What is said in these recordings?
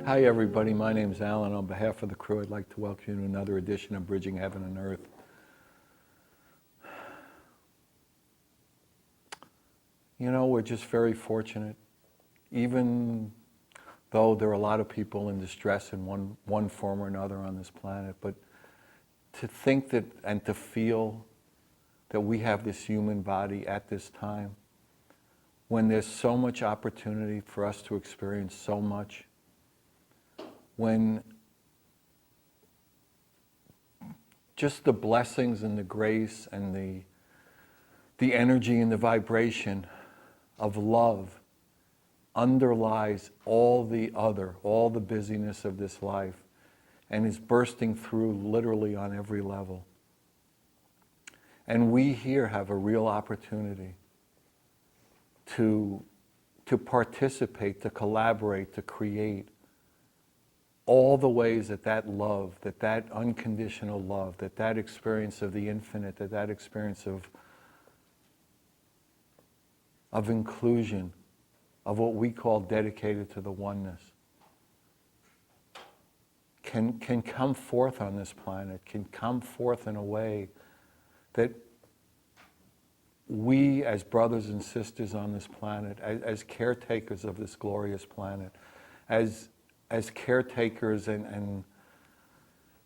Hi everybody, my name is Alan. On behalf of the crew, I'd like to welcome you to another edition of Bridging Heaven and Earth. You know, we're just very fortunate, even though there are a lot of people in distress in one form or another on this planet, but to think that and to feel that we have this human body at this time, when there's so much opportunity for us to experience so much, when just the blessings and the grace and the energy and the vibration of love underlies all the busyness of this life, and is bursting through literally on every level. And we here have a real opportunity to participate, to collaborate, to create all the ways that love, that unconditional love, that experience of the infinite, that experience of inclusion, of what we call dedicated to the oneness, can come forth on this planet, can come forth in a way that we as brothers and sisters on this planet, as caretakers of this glorious planet, as caretakers and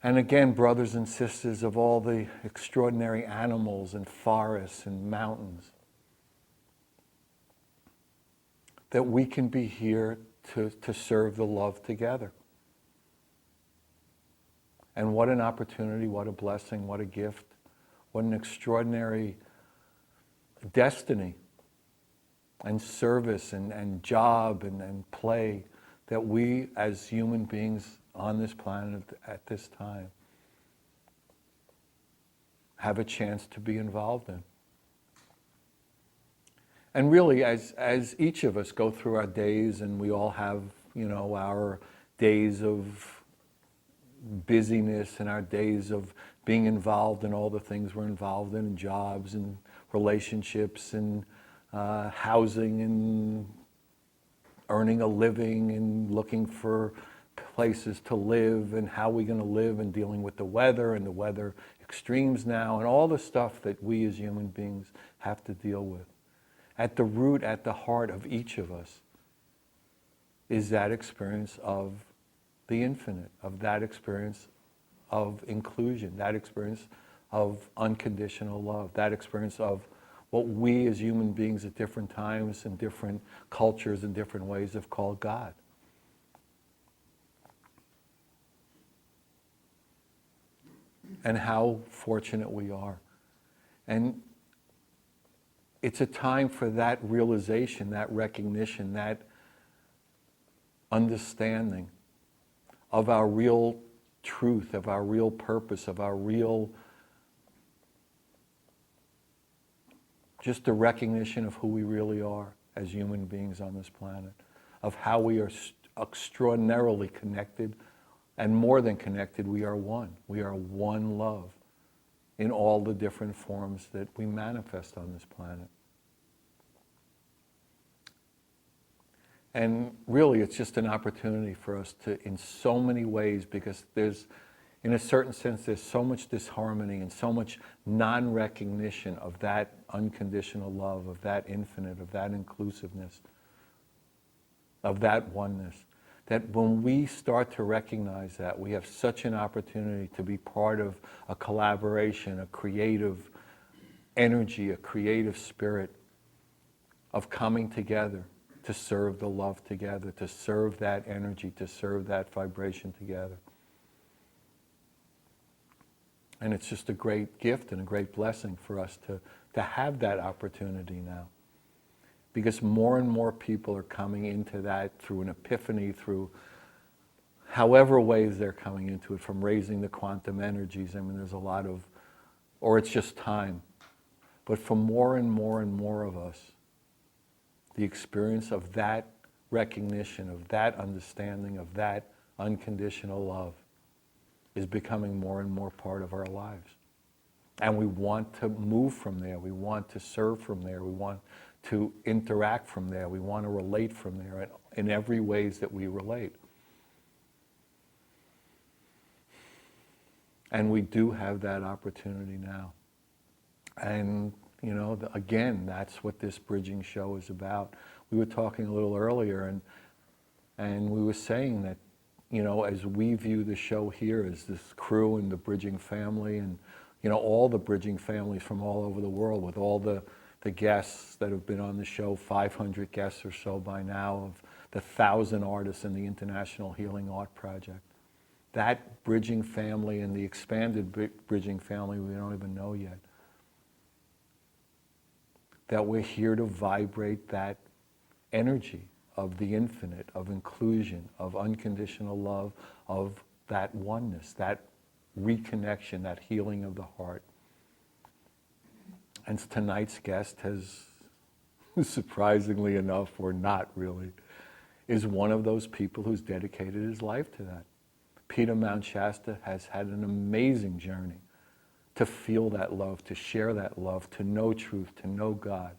again, brothers and sisters of all the extraordinary animals and forests and mountains, that we can be here to serve the love together. And what an opportunity, what a blessing, what a gift, what an extraordinary destiny and service and job and play that we as human beings on this planet at this time have a chance to be involved in. And really, as each of us go through our days, and we all have, our days of busyness and our days of being involved in all the things we're involved in jobs and relationships and housing and earning a living and looking for places to live and how we're going to live and dealing with the weather and the weather extremes now and all the stuff that we as human beings have to deal with. At the root, at the heart of each of us is that experience of the infinite, of that experience of inclusion, that experience of unconditional love, that experience of what we as human beings at different times and different cultures and different ways have called God. And how fortunate we are. And it's a time for that realization, that recognition, that understanding of our real truth, of our real purpose, of our real just the recognition of who we really are as human beings on this planet, of how we are extraordinarily connected, and more than connected, we are one. We are one love in all the different forms that we manifest on this planet. And really, it's just an opportunity for us to, in so many ways, because there's, in a certain sense, there's so much disharmony and so much non-recognition of that unconditional love, of that infinite, of that inclusiveness, of that oneness, that when we start to recognize that, we have such an opportunity to be part of a collaboration, a creative energy, a creative spirit of coming together to serve the love together, to serve that energy, to serve that vibration together. And it's just a great gift and a great blessing for us to have that opportunity now. Because more and more people are coming into that through an epiphany, through however ways they're coming into it, from raising the quantum energies. I mean, there's a lot of, or it's just time. But for more and more and more of us, the experience of that recognition, of that understanding, of that unconditional love is becoming more and more part of our lives. And we want to move from there. We want to serve from there. We want to interact from there. We want to relate from there in every ways that we relate. And we do have that opportunity now. And, you know, again, that's what this bridging show is about. We were talking a little earlier, and we were saying that, you know, as we view the show here as this crew and the bridging family and, you know, all the bridging families from all over the world with all the guests that have been on the show, 500 guests or so by now, of the 1,000 artists in the International Healing Art Project. That bridging family and the expanded bridging family we don't even know yet. That we're here to vibrate that energy of the infinite, of inclusion, of unconditional love, of that oneness, that reconnection, that healing of the heart. And tonight's guest has, surprisingly enough, or not really, is one of those people who's dedicated his life to that. Peter Mount Shasta has had an amazing journey to feel that love, to share that love, to know truth, to know God.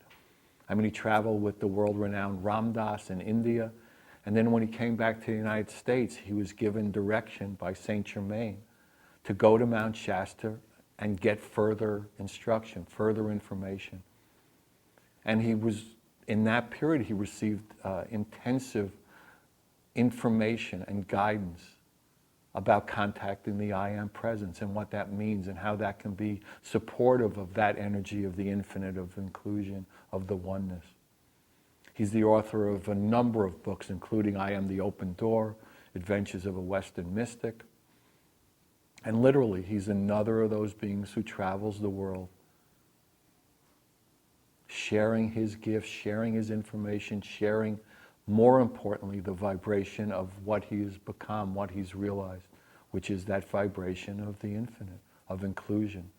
I mean, he traveled with the world-renowned Ram Dass in India, and then when he came back to the United States, he was given direction by Saint Germain to go to Mount Shasta and get further instruction, further information. And he was, in that period, he received intensive information and guidance about contacting the I Am Presence and what that means and how that can be supportive of that energy of the infinite, of inclusion, of the oneness. He's the author of a number of books, including I Am the Open Door, Adventures of a Western Mystic. And literally, he's another of those beings who travels the world, sharing his gifts, sharing his information, sharing, more importantly, the vibration of what he has become, what he's realized, which is that vibration of the infinite, of inclusion,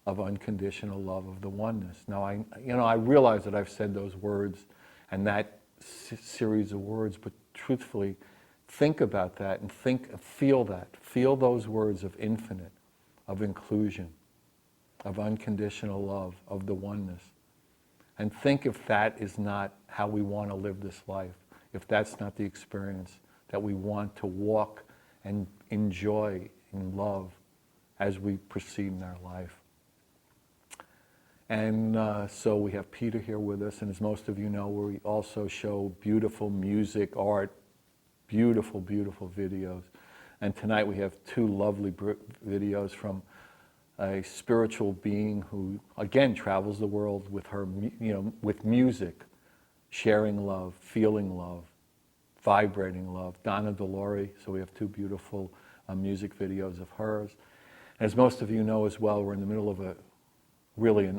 of unconditional love, of the oneness. Now, I realize that I've said those words and that series of words, but truthfully, think about that and feel that. Feel those words of infinite, of inclusion, of unconditional love, of the oneness. And think if that is not how we want to live this life, if that's not the experience that we want to walk and enjoy and love as we proceed in our life. And so we have Peter here with us, and as most of you know, we also show beautiful music, art, beautiful, beautiful videos. And tonight we have two lovely videos from a spiritual being who, again, travels the world with her, with music, sharing love, feeling love, vibrating love. Donna, Lory. So we have two beautiful music videos of hers. As most of you know as well, we're in the middle of an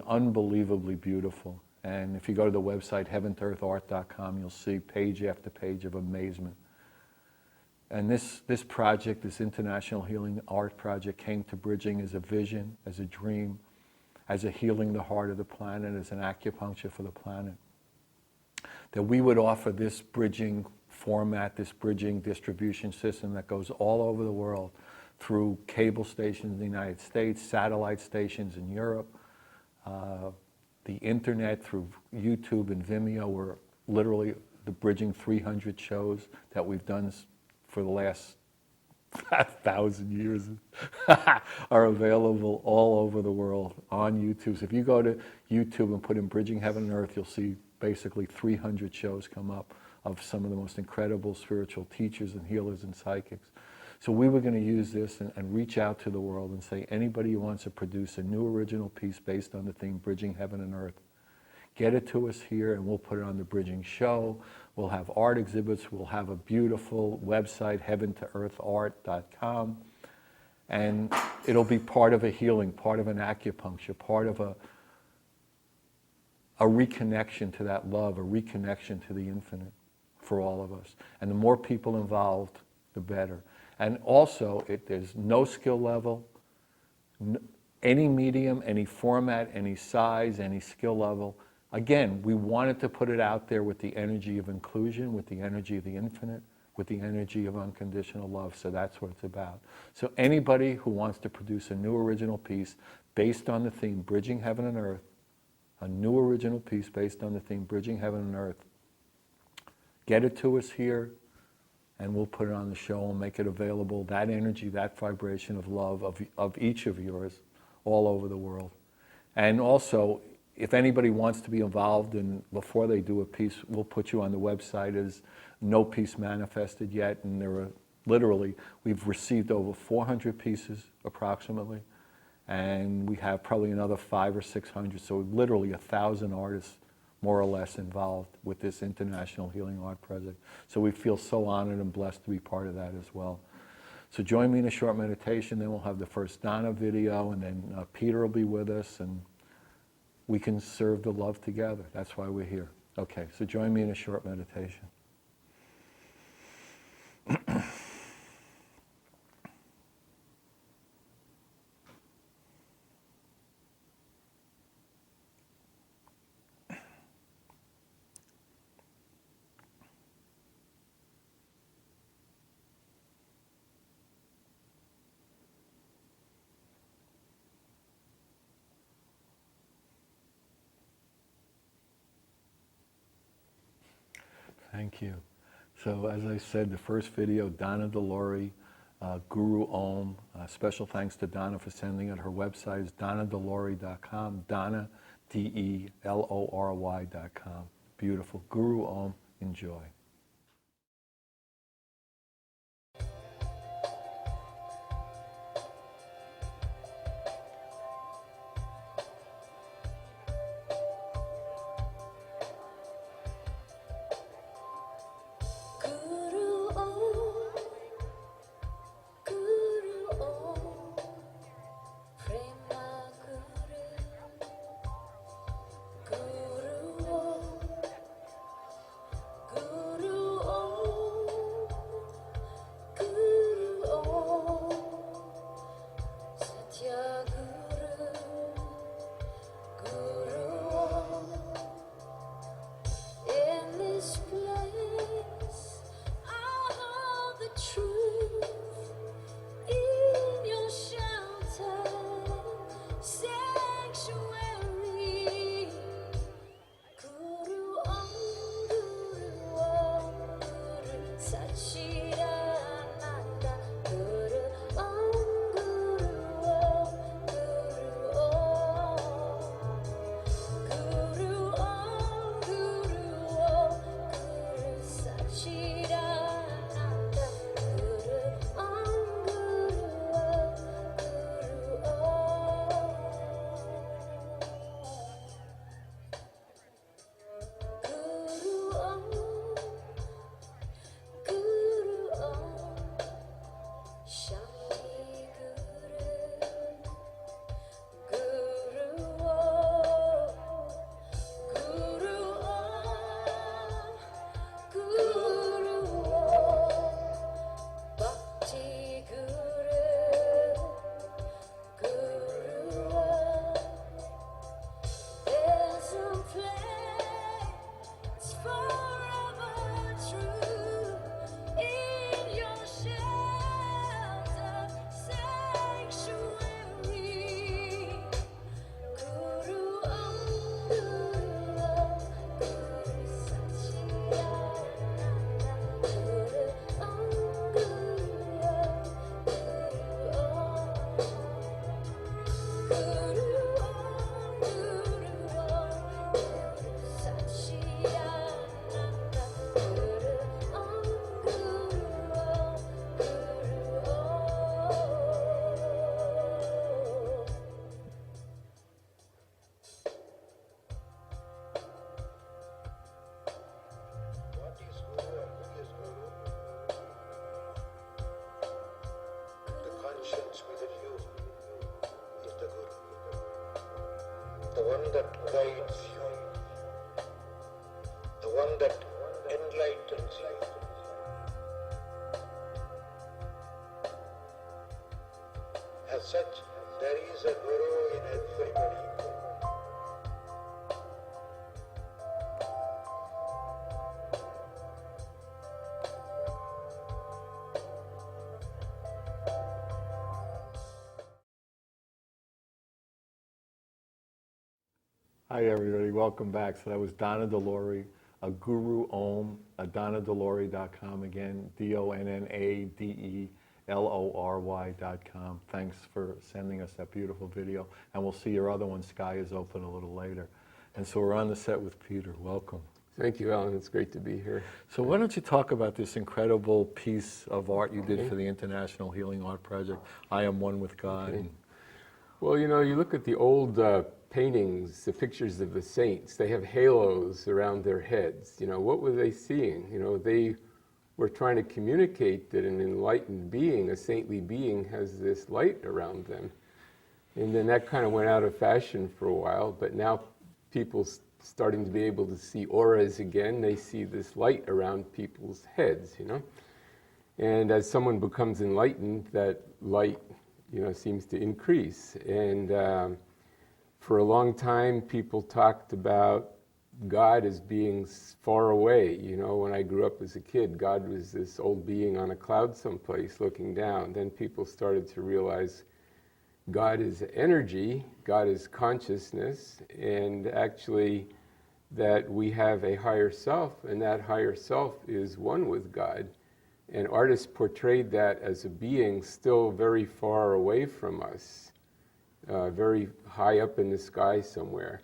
unbelievably beautiful. And if you go to the website heaventoearthart.com, you'll see page after page of amazement. And this project, this International Healing Art Project, came to bridging as a vision, as a dream, as a healing the heart of the planet, as an acupuncture for the planet. That we would offer this bridging format, this bridging distribution system that goes all over the world through cable stations in the United States, satellite stations in Europe, the internet, through YouTube and Vimeo. We're literally the bridging 300 shows that we've done for the last 1,000 years are available all over the world on YouTube. So if you go to YouTube and put in Bridging Heaven and Earth, you'll see basically 300 shows come up of some of the most incredible spiritual teachers and healers and psychics. So we were going to use this and reach out to the world and say, anybody who wants to produce a new original piece based on the theme Bridging Heaven and Earth, get it to us here and we'll put it on the Bridging Show. We'll have art exhibits. We'll have a beautiful website, heaventoearthart.com. And it'll be part of a healing, part of an acupuncture, part of a reconnection to that love, a reconnection to the infinite for all of us. And the more people involved, the better. And also, there's no skill level, any medium, any format, any size, any skill level. Again, we wanted to put it out there with the energy of inclusion, with the energy of the infinite, with the energy of unconditional love. So that's what it's about. So anybody who wants to produce a new original piece based on the theme Bridging Heaven and Earth, a new original piece based on the theme Bridging Heaven and Earth, get it to us here. and we'll put it on the show and make it available, that energy, that vibration of love of each of yours all over the world. And also, if anybody wants to be involved in, before they do a piece, we'll put you on the website as no piece manifested yet, and there are literally, we've received over 400 pieces approximately, and we have probably another 500 or 600, so literally 1,000 artists more or less involved with this International Healing Art Project. So we feel so honored and blessed to be part of that as well. So join me in a short meditation, then we'll have the first Donna video, and then Peter will be with us, and we can serve the love together. That's why we're here. Okay, so join me in a short meditation. Thank you. So as I said, the first video, Donna the Lory, Guru Om. Special thanks to Donna for sending it. Her website is donnadelory.com, Donna, DELORY.com. Beautiful. Guru Om. Enjoy. The one that guides you, the one that enlightens you. As such, there is a guru in everybody. Hi everybody, welcome back. So that was Donna the Lory, a guru om, DonnaDeLory.com again, DonnaDeLory.com. Thanks for sending us that beautiful video. And we'll see your other one, Sky is Open, a little later. And so we're on the set with Peter. Welcome. Thank you, Alan. It's great to be here. So why don't you talk about this incredible piece of art you did for the International Healing Art Project, I Am One with God. Okay. Well, you know, you look at the old paintings, the pictures of the saints, they have halos around their heads. You know, what were they seeing? You know, they were trying to communicate that an enlightened being, a saintly being, has this light around them. And then that kind of went out of fashion for a while, but now people starting to be able to see auras again. They see this light around people's heads, you know. And as someone becomes enlightened, that light, you know, seems to increase. And for a long time, people talked about God as being far away. You know, when I grew up as a kid, God was this old being on a cloud someplace looking down. Then people started to realize God is energy, God is consciousness, and actually that we have a higher self, and that higher self is one with God. And artists portrayed that as a being still very far away from us, very high up in the sky somewhere.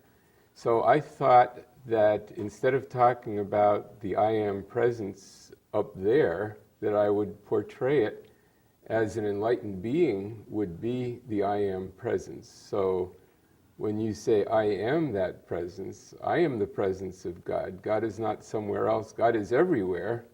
So I thought that instead of talking about the I Am presence up there, that I would portray it as an enlightened being would be the I Am presence. So when you say I am that presence, I am the presence of God. God is not somewhere else. God is everywhere.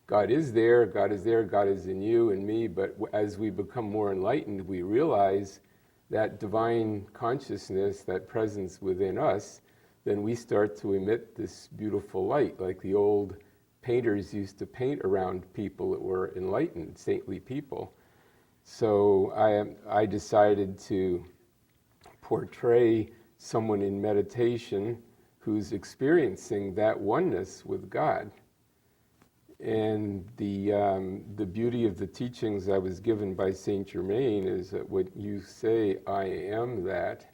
God is there, God is there, God is in you and me, but as we become more enlightened, we realize that divine consciousness, that presence within us, then we start to emit this beautiful light, like the old painters used to paint around people that were enlightened, saintly people. So I decided to portray someone in meditation who's experiencing that oneness with God. And the beauty of the teachings I was given by Saint Germain is that when you say, I am that,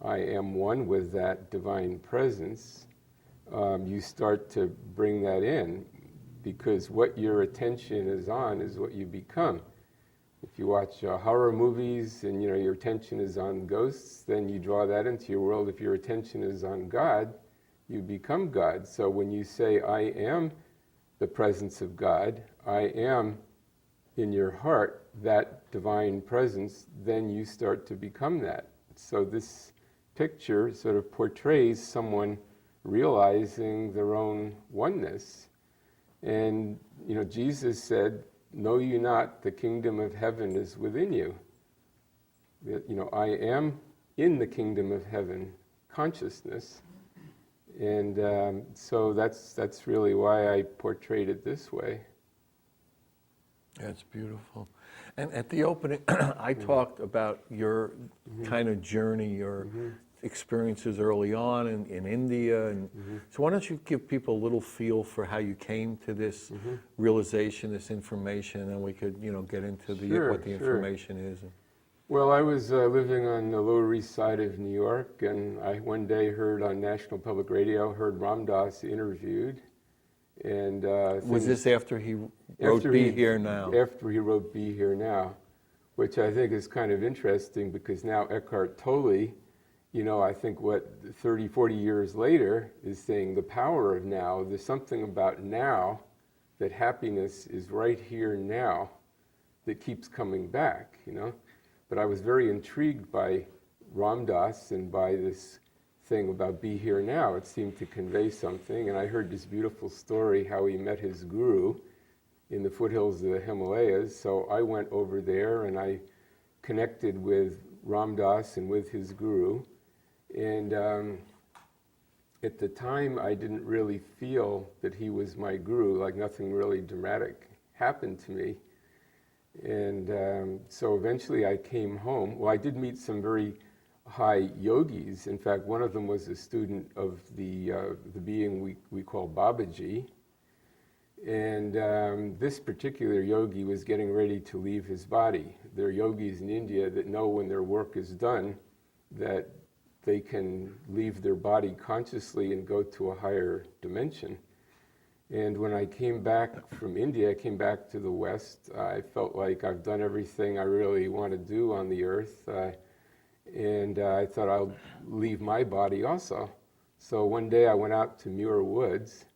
I am one with that divine presence, you start to bring that in, because what your attention is on is what you become. If you watch horror movies and you know your attention is on ghosts, then you draw that into your world. If your attention is on God, you become God. So when you say, I am the presence of God, I am in your heart that divine presence, then you start to become that. So this picture sort of portrays someone realizing their own oneness. And you know, Jesus said, know you not, the kingdom of heaven is within you. That, you know, I am in the kingdom of heaven consciousness. And so that's really why I portrayed it this way. That's beautiful. And at the opening, I talked about your kind of journey, your experiences early on in India. And so why don't you give people a little feel for how you came to this realization, this information, and then we could, you know, get into what the information is. Well, I was living on the Lower East Side of New York, and I one day heard on National Public Radio, heard Ram Dass interviewed. And was this after he wrote Be Here Now? After he wrote Be Here Now, which I think is kind of interesting, because now Eckhart Tolle, you know, I think 30, 40 years later is saying the power of now. There's something about now, that happiness is right here now, that keeps coming back, you know. But I was very intrigued by Ram Dass and by this thing about Be Here Now. It seemed to convey something, and I heard this beautiful story how he met his guru in the foothills of the Himalayas. So I went over there and I connected with Ram Dass and with his guru. And at the time, I didn't really feel that he was my guru, like nothing really dramatic happened to me. And so eventually I came home. Well, I did meet some very high yogis. In fact, one of them was a student of the being we call Babaji. And this particular yogi was getting ready to leave his body. There are yogis in India that know when their work is done that they can leave their body consciously and go to a higher dimension. And when I came back from India, I came back to the West, I felt like I've done everything I really want to do on the earth, and I thought I'll leave my body also. So one day I went out to Muir Woods,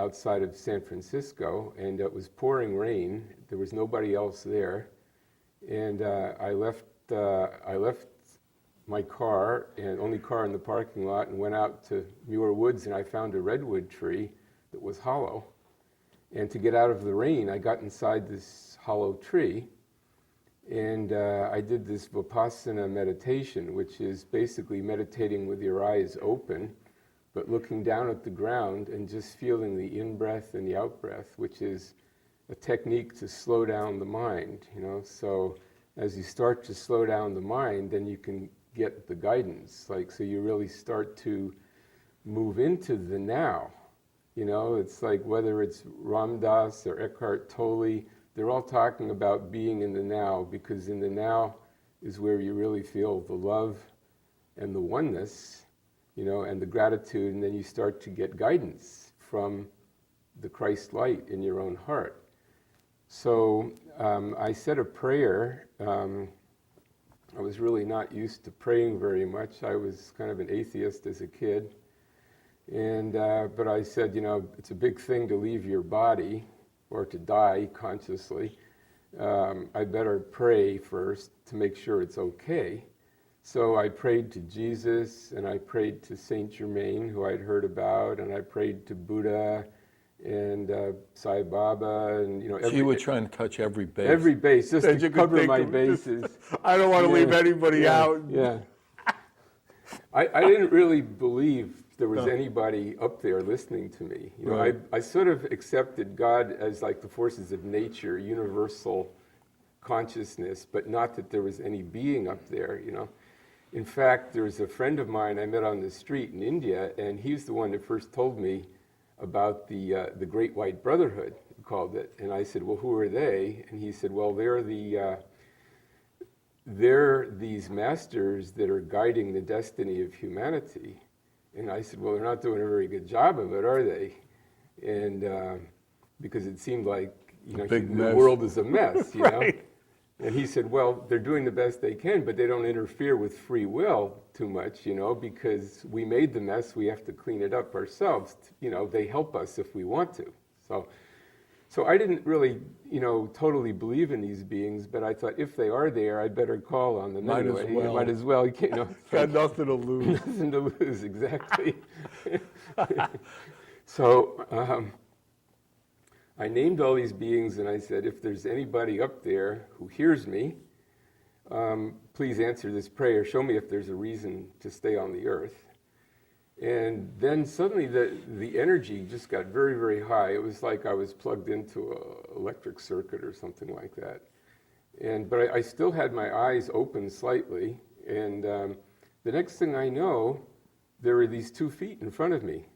outside of San Francisco, and it was pouring rain. There was nobody else there, and I left my car, and only car in the parking lot, and went out to Muir Woods, and I found a redwood tree that was hollow. And to get out of the rain, I got inside this hollow tree, and I did this Vipassana meditation, which is basically meditating with your eyes open, but looking down at the ground and just feeling the in-breath and the out-breath, which is a technique to slow down the mind, you know. So as you start to slow down the mind, then you can get the guidance. Like, so you really start to move into the now. You know, it's like whether it's Ram Dass or Eckhart Tolle, they're all talking about being in the now, because in the now is where you really feel the love and the oneness, you know, and the gratitude, and then you start to get guidance from the Christ light in your own heart. So I said a prayer. I was really not used to praying very much. I was kind of an atheist as a kid. And but I said, you know, it's a big thing to leave your body or to die consciously. I better pray first to make sure it's okay. So I prayed to Jesus, and I prayed to Saint Germain, who I'd heard about, and I prayed to Buddha and Sai Baba, and you know. So you were trying to touch every base. Every base, just That to you could cover think my of. bases. I don't want to leave anybody out. Yeah. I didn't really believe there was anybody up there listening to me. You know, Right. I sort of accepted God as like the forces of nature, universal consciousness, but not that there was any being up there, you know. In fact, there was a friend of mine I met on the street in India, and he's the one that first told me about the Great White Brotherhood, he called it. And I said, well, who are they? And he said, well, they're these masters that are guiding the destiny of humanity. And I said, well, they're not doing a very good job of it, are they? And because it seemed like, you know, big the mess. world is a mess, you know? Right. And he said, well, they're doing the best they can, but they don't interfere with free will too much, you know, because we made the mess, we have to clean it up ourselves. You know, they help us if we want to. So I didn't really, you know, totally believe in these beings, but I thought if they are there, I'd better call on them Might as anyway. well. Might as well, you know. Got nothing to lose. Nothing to lose, exactly. So I named all these beings, and I said, if there's anybody up there who hears me, please answer this prayer. Show me if there's a reason to stay on the earth. And then suddenly the energy just got very, very high. It was like I was plugged into an electric circuit or something like that. But I still had my eyes open slightly, and the next thing I know, there were these 2 feet in front of me.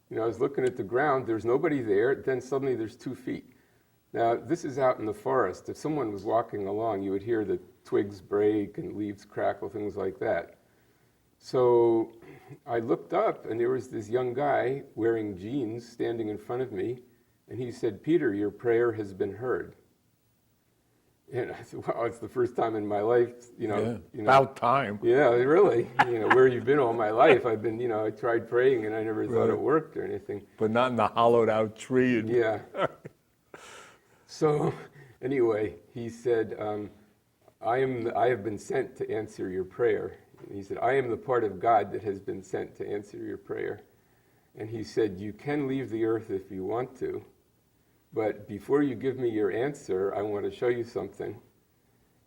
You know, I was looking at the ground, there's nobody there, then suddenly there's 2 feet. Now, this is out in the forest. If someone was walking along, you would hear the twigs break and leaves crackle, things like that. So I looked up, and there was this young guy wearing jeans standing in front of me, and he said, Peter, your prayer has been heard. And I said, wow, it's the first time in my life, you know. About time. Yeah, really. You know, where you've been all my life. I've been, you know, I tried praying and I never thought Right. it worked or anything. But not in the hollowed out tree. And Yeah. So anyway, he said, I have been sent to answer your prayer. And he said, I am the part of God that has been sent to answer your prayer. And he said, you can leave the earth if you want to. But before you give me your answer, I want to show you something.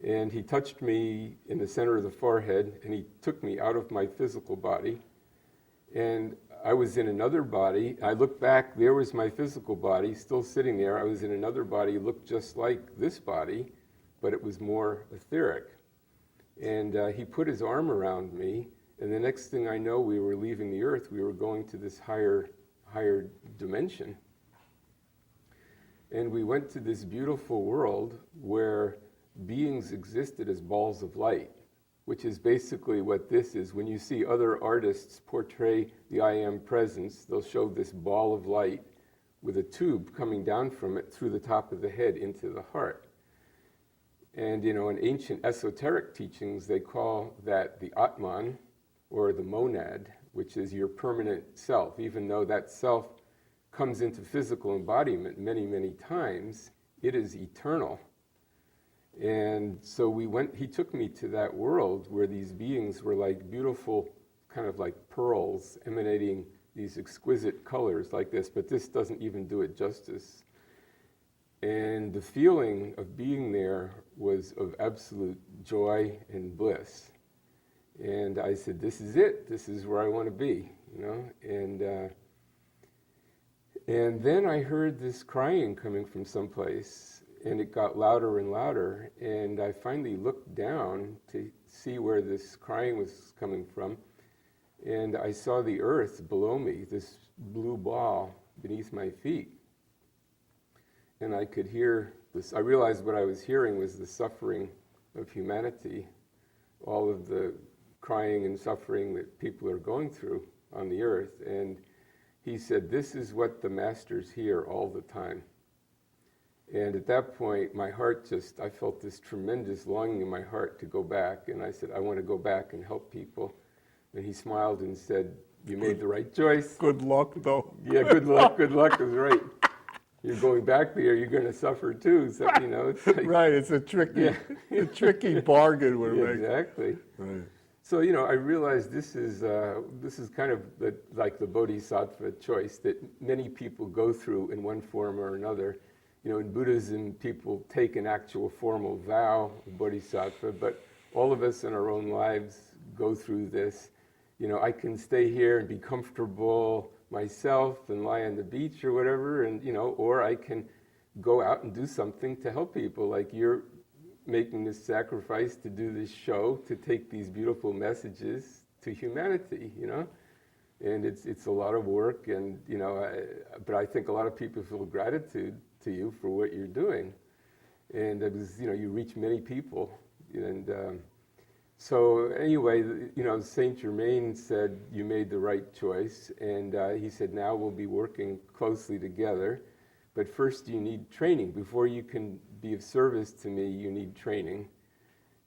And he touched me in the center of the forehead, and he took me out of my physical body. And I was in another body. I looked back, there was my physical body still sitting there. I was in another body, looked just like this body, but it was more etheric. And he put his arm around me, and the next thing I know, we were leaving the earth. We were going to this higher dimension. And we went to this beautiful world where beings existed as balls of light. which is basically what this is. When you see other artists portray the I Am presence, they'll show this ball of light with a tube coming down from it through the top of the head into the heart. And in ancient esoteric teachings, they call that the Atman, or the monad, which is your permanent self. Even though that self comes into physical embodiment many, many times, it is eternal. And so he took me to that world where these beings were like beautiful, kind of like pearls, emanating these exquisite colors like this, but this doesn't even do it justice. And the feeling of being there was of absolute joy and bliss. And I said, this is it. This is where I want to be, And then I heard this crying coming from someplace, and it got louder and louder. And I finally looked down to see where this crying was coming from. And I saw the earth below me, this blue ball beneath my feet. And I could hear this. I realized what I was hearing was the suffering of humanity, all of the crying and suffering that people are going through on the earth. And he said, this is what the masters hear all the time. And at that point, my heart I felt this tremendous longing in my heart to go back. And I said, I want to go back and help people. And he smiled and said, you made the right choice. Good luck, though. Yeah, good luck is right. You're going back there, you're going to suffer too. So, it's like, Right, it's a tricky bargain we're making. Exactly. Right. So, I realized this is kind of like the bodhisattva choice that many people go through in one form or another. In Buddhism, people take an actual formal vow of bodhisattva, but all of us in our own lives go through this. I can stay here and be comfortable myself and lie on the beach or whatever, and or I can go out and do something to help people, like you're making this sacrifice to do this show, to take these beautiful messages to humanity, and it's a lot of work, and but I think a lot of people feel gratitude to you for what you're doing, and it was, you reach many people, and so anyway, Saint Germain said, you made the right choice, and he said, now we'll be working closely together, but first you need training. Before you can be of service to me, you need training.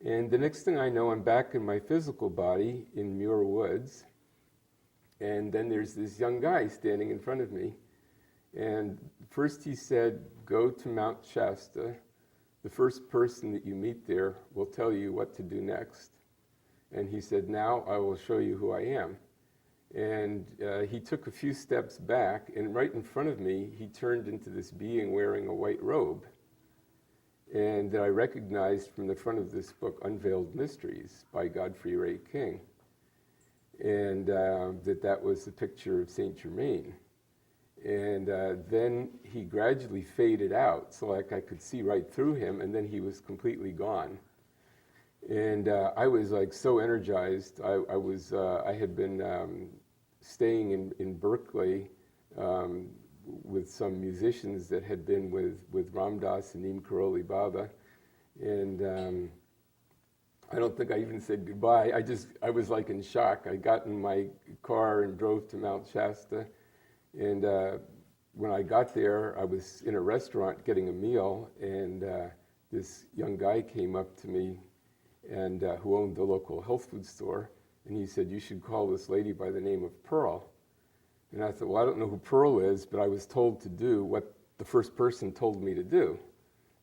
And the next thing I know, I'm back in my physical body in Muir Woods, and then there's this young guy standing in front of me, and first he said, go to Mount Shasta. The first person that you meet there will tell you what to do next. And he said, now I will show you who I am. And he took a few steps back, and right in front of me, he turned into this being wearing a white robe. And that I recognized from the front of this book, Unveiled Mysteries, by Godfrey Ray King. And that was the picture of Saint Germain. And then he gradually faded out, so like I could see right through him, and then he was completely gone. And I was like so energized. I had been staying in Berkeley with some musicians that had been with Ram Dass and Neem Karoli Baba, and I don't think I even said goodbye. I was like in shock. I got in my car and drove to Mount Shasta, and when I got there, I was in a restaurant getting a meal, and this young guy came up to me, and who owned the local health food store, and he said, you should call this lady by the name of Pearl. And I thought, well, I don't know who Pearl is, but I was told to do what the first person told me to do.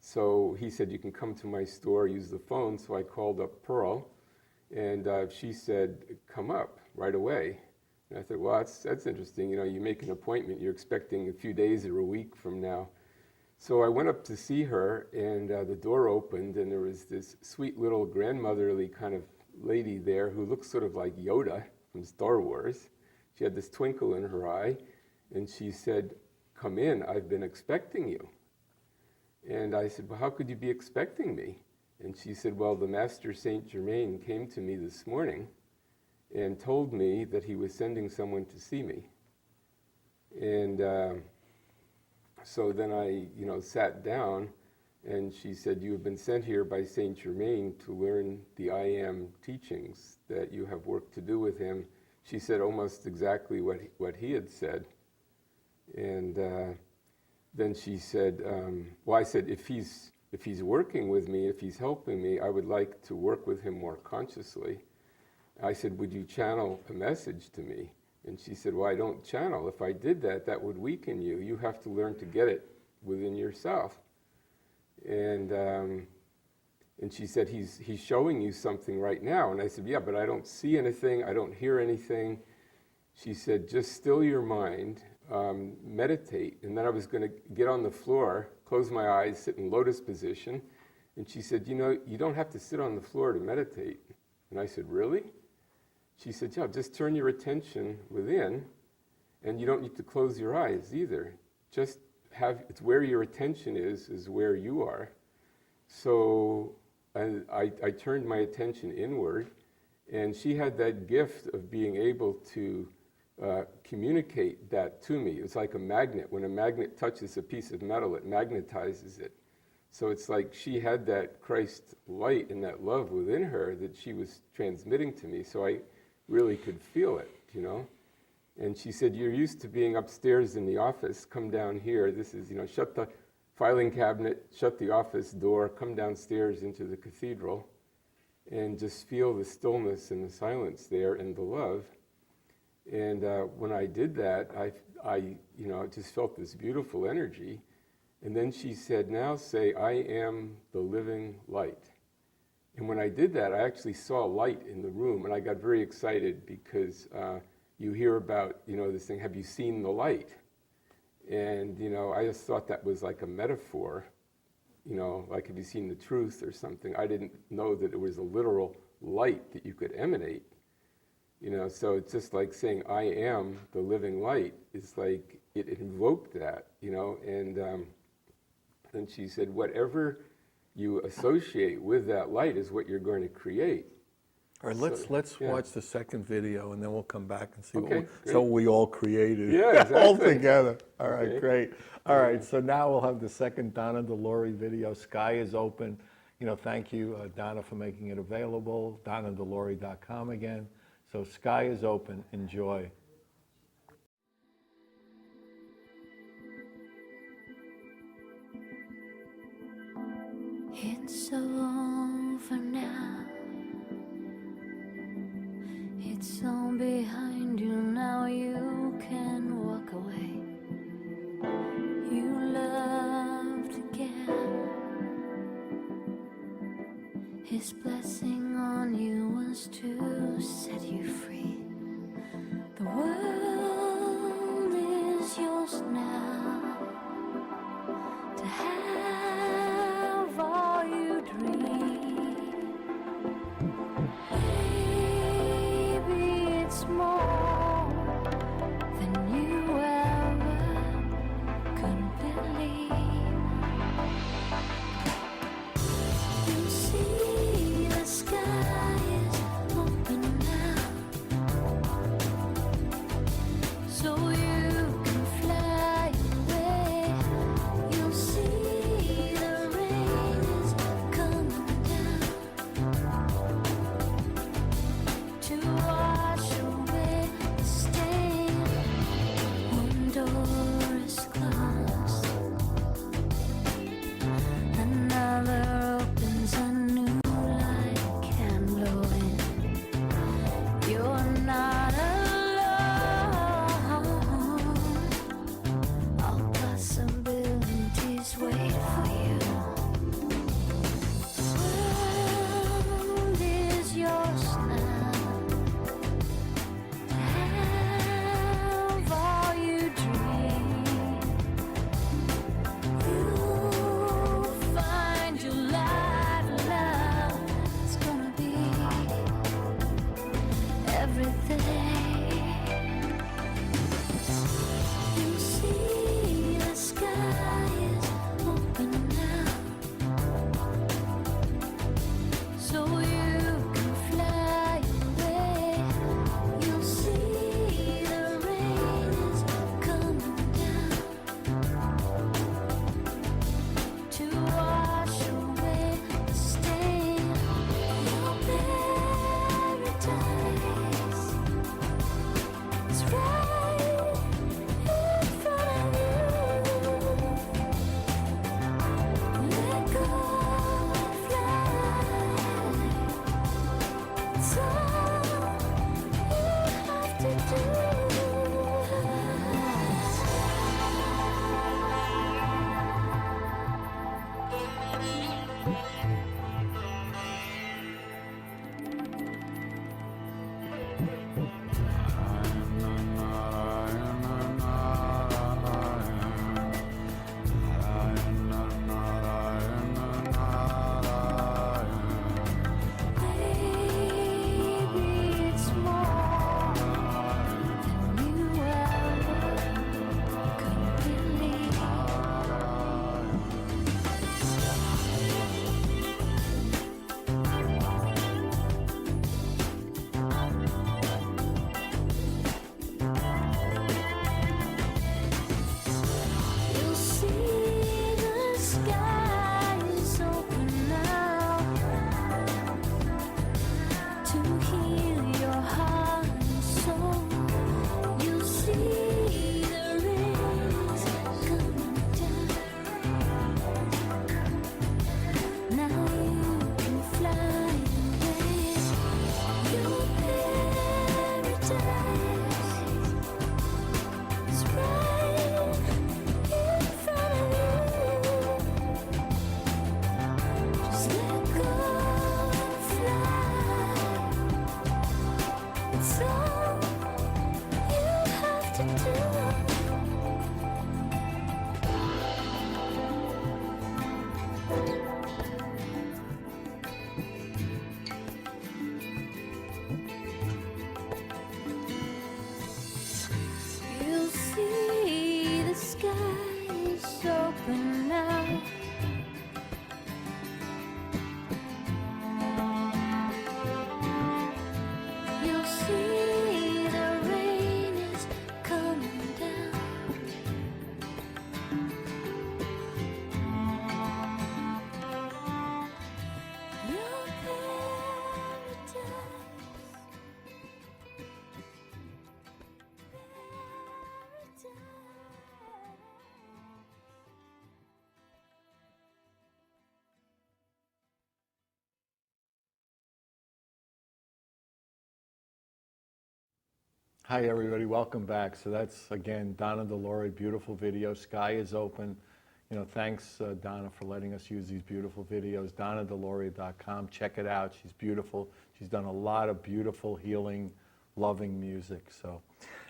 So he said, you can come to my store, use the phone. So I called up Pearl, and she said, come up right away. And I thought, well, that's interesting. You make an appointment, you're expecting a few days or a week from now. So I went up to see her, and the door opened, and there was this sweet little grandmotherly kind of lady there who looked sort of like Yoda from Star Wars. She had this twinkle in her eye, and she said, come in, I've been expecting you. And I said, well, how could you be expecting me? And she said, well, the Master Saint Germain came to me this morning and told me that he was sending someone to see me. And so then I, sat down, And she said, you have been sent here by Saint Germain to learn the I Am teachings, that you have work to do with him. She said almost exactly what he had said. And then she said, well, I said, if he's working with me, if he's helping me, I would like to work with him more consciously. I said, would you channel a message to me? And she said, well, I don't channel. If I did that, that would weaken you. You have to learn to get it within yourself. And she said, he's showing you something right now. And I said, yeah, but I don't see anything. I don't hear anything. She said, just still your mind, meditate. And then I was going to get on the floor, close my eyes, sit in lotus position. And she said, you know, you don't have to sit on the floor to meditate. And I said, really? She said, yeah, just turn your attention within, and you don't need to close your eyes either. Just it's where your attention is where you are. So I turned my attention inward, and she had that gift of being able to communicate that to me. It was like a magnet. When a magnet touches a piece of metal, it magnetizes it. So it's like she had that Christ light and that love within her that she was transmitting to me, so I really could feel it, you know. And she said, you're used to being upstairs in the office, come down here. This is, you know, shut the filing cabinet, shut the office door, come downstairs into the cathedral, and just feel the stillness and the silence there and the love. And when I did that, I you know, just felt this beautiful energy. And then she said, now say, I am the living light. And when I did that, I actually saw light in the room, and I got very excited because you hear about, you know, this thing, have you seen the light? And, you know, I just thought that was like a metaphor, you know, like have you seen the truth or something. I didn't know that it was a literal light that you could emanate, you know. So it's just like saying, I am the living light. It's like it invoked that, you know. And then she said, whatever you associate with that light is what you're going to create. All right, let's watch the second video, and then we'll come back and see Okay, what we all created. Yeah, exactly. all together. All right, Okay. great. All right, so now we'll have the second Donna the Lory video. Sky is open. You know, thank you, Donna, for making it available. DonnaTheLory.com again. So sky is open. Enjoy. It's over now. It's all behind you now. You can walk away. You loved again. His blessing on you was to set you free. The world is yours now to have all you dream. Maybe it's more than you ever could believe. You see the sky is open now, so you can fly away. You'll see the rain is coming down to wash away the stain. One door is closed, another opens, a new light can blow in. You're not alone. All possibilities wait for you. The world is yours now to have all you dream. You'll find your life, love. It's gonna be everything. You see the sky is open now, so you can fly away. You'll see the rain is coming down to wash Maybe it's more than you ever could believe. You'll see the sky is open now to heal your heart and soul. You'll see the rays coming down. Now you can fly away. Your paradise is right in front of you. Just let go and fly. It's all you have to do. You'll see the sky is open now. You'll see the rain is coming down. Your paradise. Hi everybody, welcome back. So that's again Donna the Lory, beautiful video. Sky is open. You know, thanks Donna for letting us use these beautiful videos. DonnaDeLory.com. Check it out. She's beautiful. She's done a lot of beautiful, healing, loving music. So,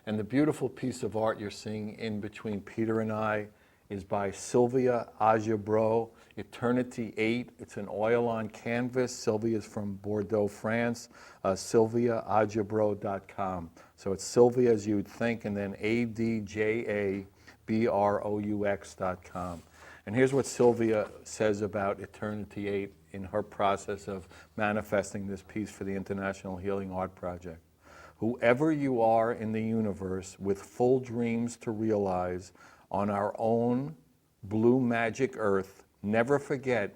and the beautiful piece of art you're seeing in between Peter and I is by Sylvia Ajabro, Eternity 8. It's an oil on canvas. Sylvia's from Bordeaux, France. SylviaAjabro.com. So it's Sylvia as you would think, and then ADJABROUX.com. And here's what Sylvia says about Eternity 8 in her process of manifesting this piece for the International Healing Art Project. Whoever you are in the universe with full dreams to realize on our own blue magic earth, never forget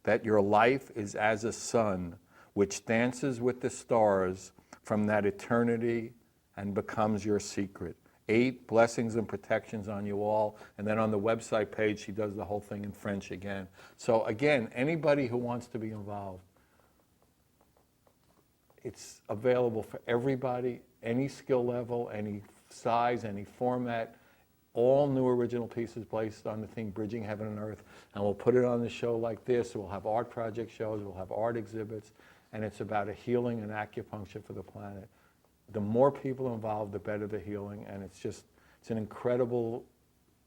that your life is as a sun which dances with the stars from that eternity and becomes your secret. 8 blessings and protections on you all. And then on the website page, she does the whole thing in French again. So again, anybody who wants to be involved, it's available for everybody, any skill level, any size, any format. All new original pieces based on the theme Bridging Heaven and Earth. And we'll put it on the show like this. We'll have art project shows, we'll have art exhibits, and it's about a healing and acupuncture for the planet. The more people involved, the better the healing, and it's an incredible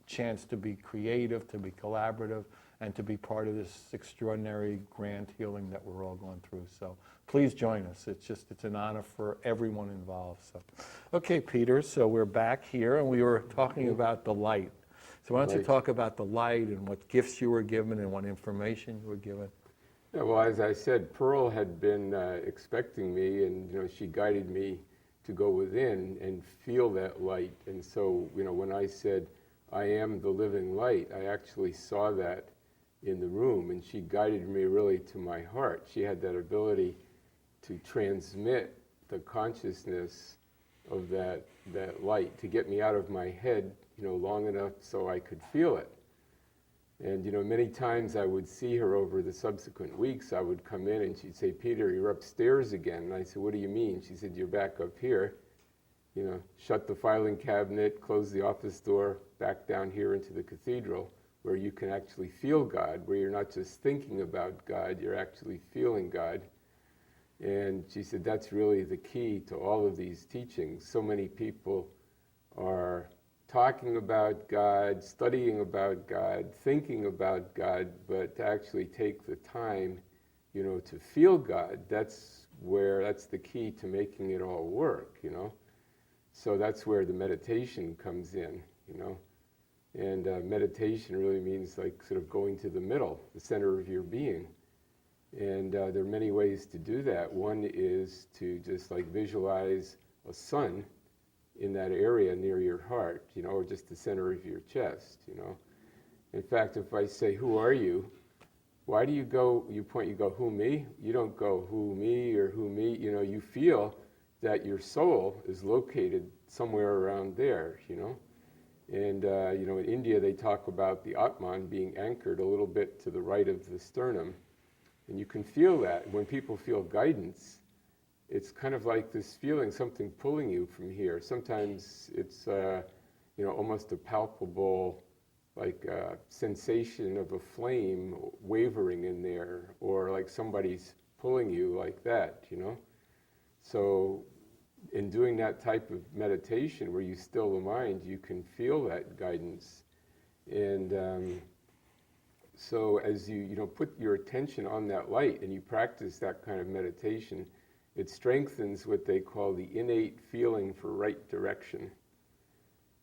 chance to be creative, to be collaborative, and to be part of this extraordinary grand healing that we're all going through. So please join us. It's an honor for everyone involved. So, okay, Peter, so we're back here, and we were talking about the light. So why don't you talk about the light and what gifts you were given and what information you were given? Yeah, well, as I said, Pearl had been expecting me, and she guided me to go within and feel that light. And so, when I said, I am the living light, I actually saw that in the room, and she guided me really to my heart. She had that ability to transmit the consciousness of that light, to get me out of my head, long enough so I could feel it. And many times I would see her over the subsequent weeks. I would come in and she'd say, Peter, you're upstairs again. And I said, what do you mean? She said, you're back up here. Shut the filing cabinet, close the office door, back down here into the cathedral, where you can actually feel God, where you're not just thinking about God, you're actually feeling God. And she said that's really the key to all of these teachings. So many people are talking about God, studying about God, thinking about God, but to actually take the time, to feel God, that's the key to making it all work, So that's where the meditation comes in, And meditation really means like sort of going to the middle, the center of your being. And there are many ways to do that. One is to just like visualize a sun in that area near your heart, or just the center of your chest, In fact, if I say, who are you? Why do you go, you go, who, me? You don't go, who, me, or who, me. You feel that your soul is located somewhere around there, And, in India, they talk about the Atman being anchored a little bit to the right of the sternum. And you can feel that. When people feel guidance, it's kind of like this feeling, something pulling you from here. Sometimes it's, almost a palpable, like sensation of a flame wavering in there, or like somebody's pulling you like that, So in doing that type of meditation where you still the mind, you can feel that guidance. And so as you put your attention on that light and you practice that kind of meditation, it strengthens what they call the innate feeling for right direction.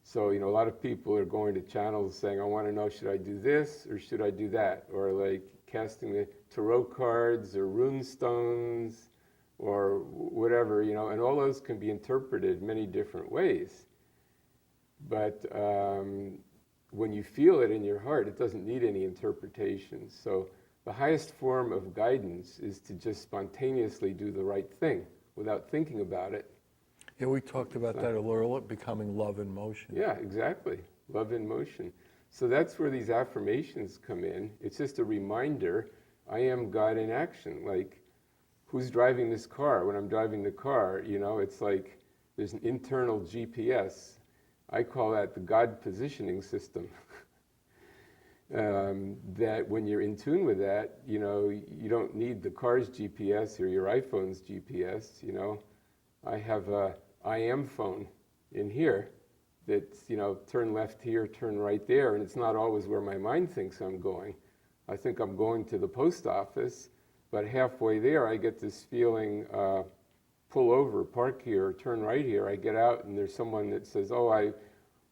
So, a lot of people are going to channels saying, I want to know, should I do this or should I do that? Or like casting the tarot cards or rune stones or whatever, and all those can be interpreted many different ways. But when you feel it in your heart, it doesn't need any interpretation. So the highest form of guidance is to just spontaneously do the right thing without thinking about it. Yeah, we talked about that a little, becoming love in motion. Yeah, exactly. Love in motion. So that's where these affirmations come in. It's just a reminder, I am God in action. Like, who's driving this car? When I'm driving the car, it's like there's an internal GPS. I call that the God positioning system. That when you're in tune with that, you don't need the car's GPS or your iPhone's GPS, I have a I am phone in here that's, turn left here, turn right there, and it's not always where my mind thinks I'm going. I think I'm going to the post office, but halfway there I get this feeling, pull over, park here, turn right here. I get out and there's someone that says, oh, I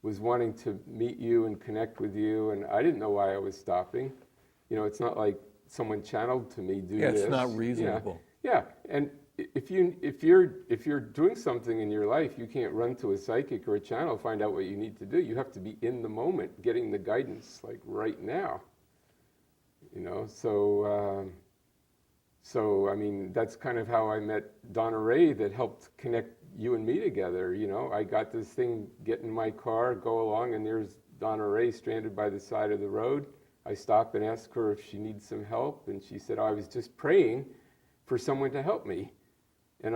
was wanting to meet you and connect with you, and I didn't know why I was stopping. It's not like someone channeled to me, do this. Yeah, it's not reasonable. Yeah, and if you're doing something in your life, you can't run to a psychic or a channel, find out what you need to do. You have to be in the moment, getting the guidance, like right now. So I mean, that's kind of how I met Donna that helped connect you and me together. I got this thing, get in my car, go along, and there's Donna stranded by the side of the road. I stop and ask her if she needs some help, and she said, oh, I was just praying for someone to help me. And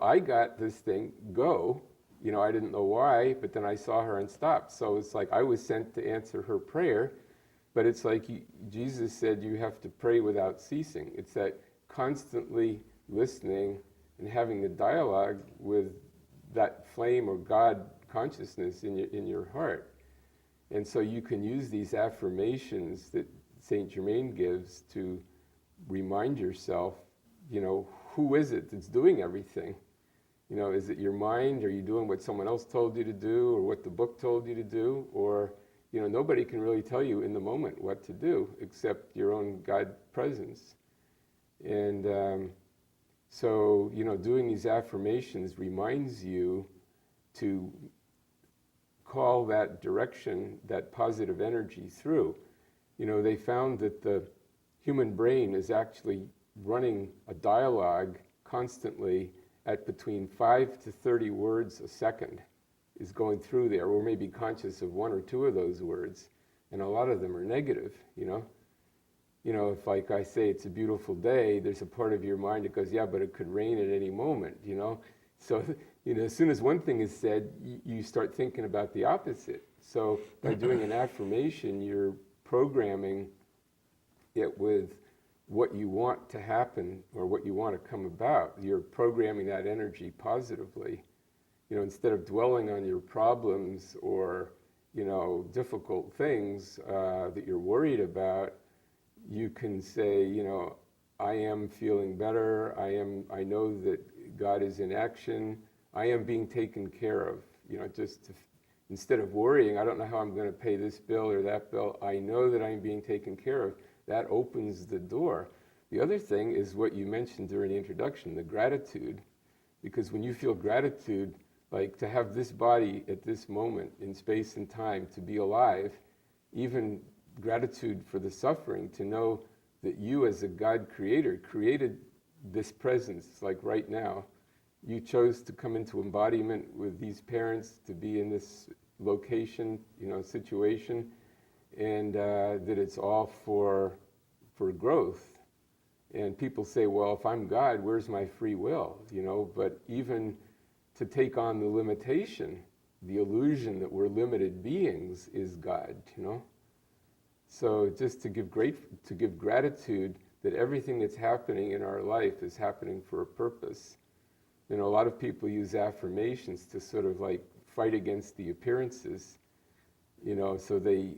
I got this thing, go. I didn't know why, but then I saw her and stopped. So it's like I was sent to answer her prayer, but it's like Jesus said you have to pray without ceasing. It's that constantly listening and having the dialogue with that flame or God consciousness in your heart. And so you can use these affirmations that Saint Germain gives to remind yourself, who is it that's doing everything? Is it your mind? Are you doing what someone else told you to do or what the book told you to do? Or, nobody can really tell you in the moment what to do except your own God presence. And so, doing these affirmations reminds you to call that direction, that positive energy through. They found that the human brain is actually running a dialogue constantly at between 5 to 30 words a second is going through there. We're maybe conscious of one or two of those words, and a lot of them are negative, if like I say it's a beautiful day, there's a part of your mind that goes, yeah, but it could rain at any moment, So, as soon as one thing is said, you start thinking about the opposite. So by doing an affirmation, you're programming it with what you want to happen or what you want to come about. You're programming that energy positively. Instead of dwelling on your problems or, difficult things that you're worried about, you can say, I am feeling better. I know that God is in action. I am being taken care of. Instead of worrying, I don't know how I'm going to pay this bill or that bill. I know that I'm being taken care of. That opens the door. The other thing is what you mentioned during the introduction, the gratitude. Because when you feel gratitude, like to have this body at this moment in space and time, to be alive, even gratitude for the suffering, to know that you as a God creator created this presence, like right now. You chose to come into embodiment with these parents, to be in this location, situation, and that it's all for growth. And people say, well, if I'm God, where's my free will? But even to take on the limitation, the illusion that we're limited beings is God, So just to give gratitude that everything that's happening in our life is happening for a purpose. A lot of people use affirmations to sort of like fight against the appearances, so they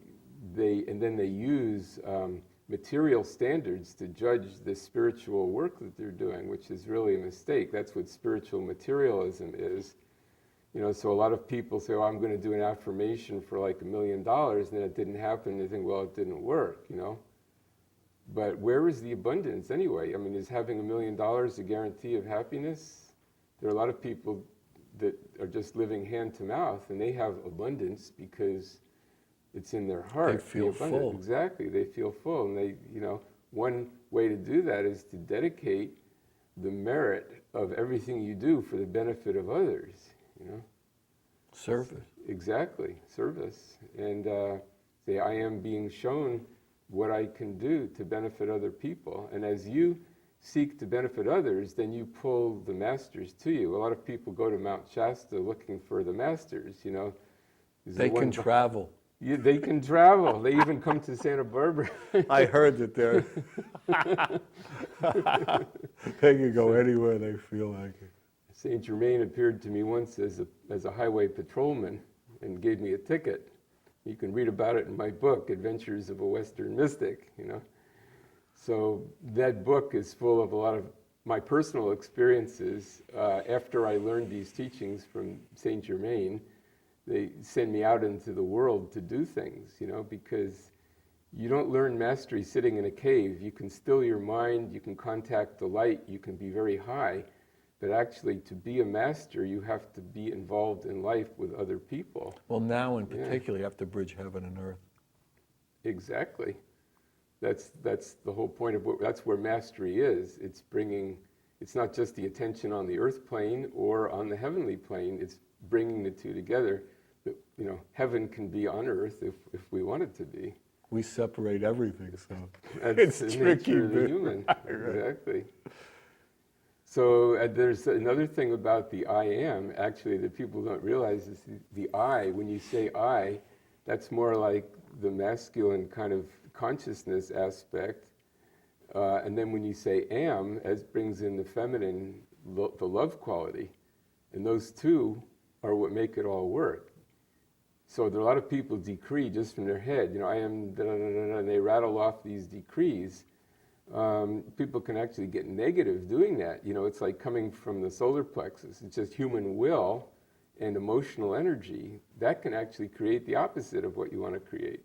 use material standards to judge the spiritual work that they're doing, which is really a mistake. That's what spiritual materialism is. So a lot of people say, I'm going to do an affirmation for like $1 million, and then it didn't happen. They think, well, it didn't work, But where is the abundance anyway? Is having $1 million a guarantee of happiness? There are a lot of people that are just living hand to mouth, and they have abundance because it's in their heart. They feel full. Exactly, they feel full, and they, one way to do that is to dedicate the merit of everything you do for the benefit of others. Service. Exactly, service, and say, I am being shown what I can do to benefit other people, and as you seek to benefit others, then you pull the masters to you. A lot of people go to Mount Shasta looking for the masters, They can travel. They can travel. They even come to Santa Barbara. I heard that they can go anywhere they feel like it. Saint Germain appeared to me once as a highway patrolman and gave me a ticket. You can read about it in my book, Adventures of a Western Mystic, So that book is full of a lot of my personal experiences. After I learned these teachings from Saint Germain, they send me out into the world to do things, because you don't learn mastery sitting in a cave. You can still your mind, you can contact the light, you can be very high, but actually to be a master, you have to be involved in life with other people. Well, now in particular, you have to bridge heaven and earth. Exactly. That's the whole point of that's where mastery is. It's not just the attention on the earth plane or on the heavenly plane, it's bringing the two together. That, heaven can be on earth if we want it to be. We separate everything, so it's the tricky. nature Of the human. Exactly. So there's another thing about the I am, actually, that people don't realize is the I. When you say I, that's more like the masculine kind of consciousness aspect. And then when you say am, it brings in the feminine, the love quality. And those two are what make it all work. So there are a lot of people decree just from their head, I am, da, da, da, da, and they rattle off these decrees. People can actually get negative doing that. It's like coming from the solar plexus. It's just human will and emotional energy. That can actually create the opposite of what you want to create.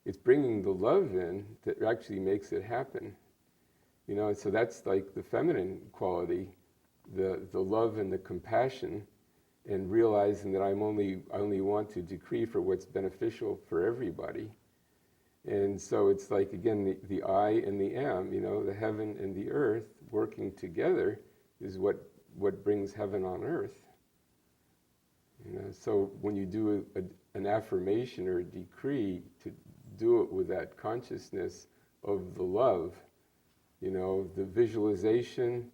It's bringing the love in that actually makes it happen. So that's like the feminine quality, the love and the compassion, and realizing that I only want to decree for what's beneficial for everybody. And so it's like, again, the I and the am, the heaven and the earth working together is what brings heaven on earth. So when you do an affirmation or a decree, to do it with that consciousness of the love, the visualization,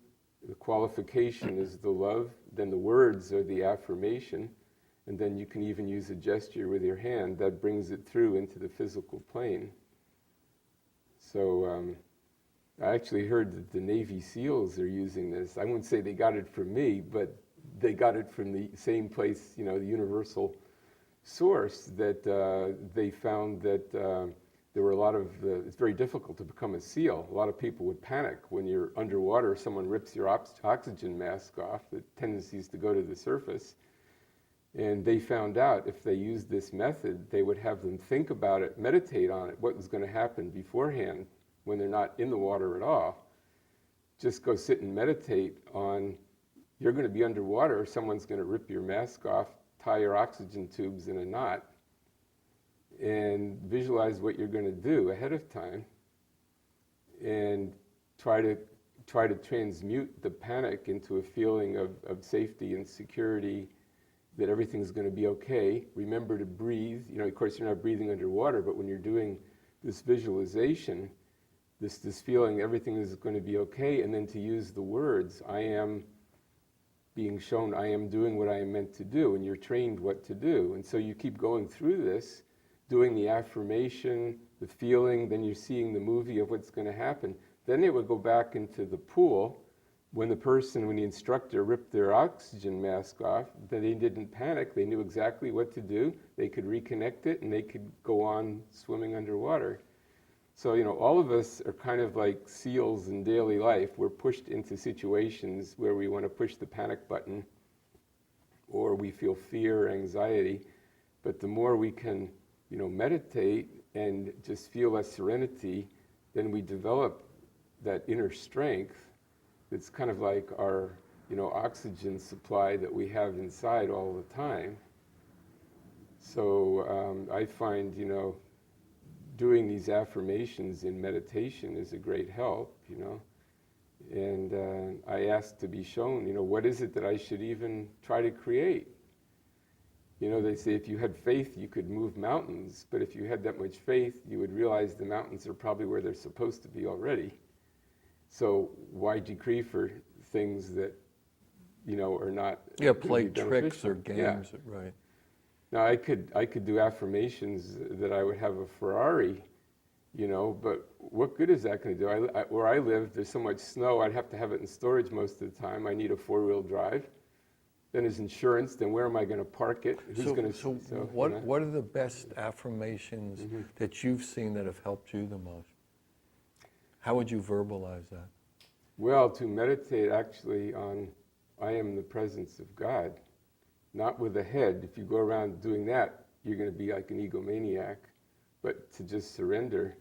the qualification is the love, then the words are the affirmation, and then you can even use a gesture with your hand that brings it through into the physical plane. So I actually heard that the Navy SEALs are using this. I wouldn't say they got it from me, but they got it from the same place, you know, the universal source, that they found that there were a lot of, it's very difficult to become a SEAL. A lot of people would panic when you're underwater, someone rips your oxygen mask off, the tendency is to go to the surface. And they found out if they used this method, they would have them think about it, meditate on it, what was going to happen beforehand when they're not in the water at all. Just go sit and meditate on, you're going to be underwater, someone's going to rip your mask off, tie your oxygen tubes in a knot, and visualize what you're going to do ahead of time, and try to transmute the panic into a feeling of safety and security, that everything's going to be okay. Remember to breathe. You know, of course, you're not breathing underwater, but when you're doing this visualization, this feeling everything is going to be okay, and then to use the words, I am being shown, I am doing what I am meant to do, and you're trained what to do. And so you keep going through this, doing the affirmation, the feeling, then you're seeing the movie of what's going to happen. Then they would go back into the pool. When the instructor ripped their oxygen mask off, then they didn't panic. They knew exactly what to do. They could reconnect it, and they could go on swimming underwater. So, you know, all of us are kind of like SEALs in daily life. We're pushed into situations where we want to push the panic button, or we feel fear or anxiety. But the more we can, you know, meditate and just feel that serenity, then we develop that inner strength. It's kind of like our, you know, oxygen supply that we have inside all the time. So I find, you know, doing these affirmations in meditation is a great help, you know. And I asked to be shown, you know, what is it that I should even try to create? You know, they say if you had faith, you could move mountains, but if you had that much faith, you would realize the mountains are probably where they're supposed to be already. So why decree for things that, you know, are not play tricks or games, yeah. Right. Now I could do affirmations that I would have a Ferrari, you know, but what good is that going to do? Where I live, there's so much snow, I'd have to have it in storage most of the time. I need a 4-wheel drive. Then there's insurance. Then where am I going to park it? What are the best affirmations that you've seen that have helped you the most? How would you verbalize that? Well, to meditate actually on, I am the presence of God, not with the head. If you go around doing that, you're going to be like an egomaniac. But to just surrender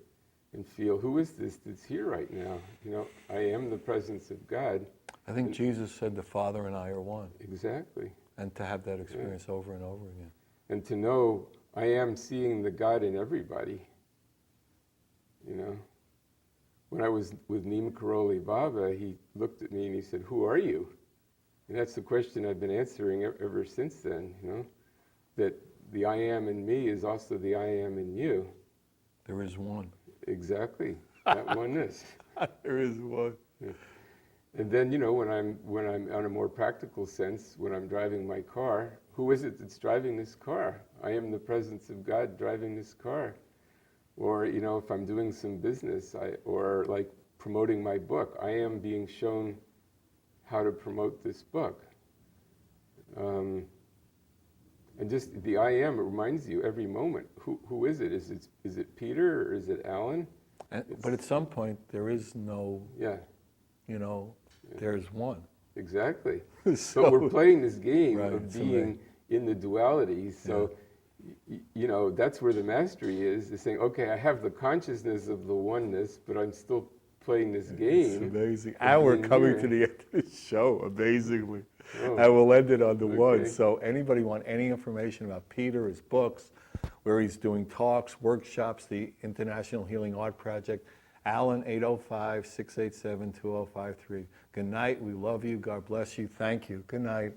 and feel, who is this that's here right now? You know, I am the presence of God. I think Jesus said the Father and I are one. Exactly. And to have that experience over and over again. And to know I am seeing the God in everybody. You know, when I was with Neem Karoli Baba, he looked at me and he said, who are you? And that's the question I've been answering ever since then, you know, that the I am in me is also the I am in you. There is one. Exactly, that oneness. There is one. Yeah. And then, you know, when I'm on a more practical sense, when I'm driving my car, who is it that's driving this car? I am the presence of God driving this car. Or, you know, if I'm doing some business, or like promoting my book, I am being shown how to promote this book. And just the I am, it reminds you every moment, who is it? Is it Peter or is it Alan? But at some point, there is no, you know, there's one. Exactly. So, but we're playing this game right, of being in the duality. So, you know, that's where the mastery is saying, okay, I have the consciousness of the oneness, but I'm still playing this game. It's amazing. And we're coming to the end of the show, amazingly. I will end it on the one. So anybody want any information about Peter, his books, where he's doing talks, workshops, the International Healing Art Project, Alan, 805-687-2053. Good night. We love you. God bless you. Thank you. Good night.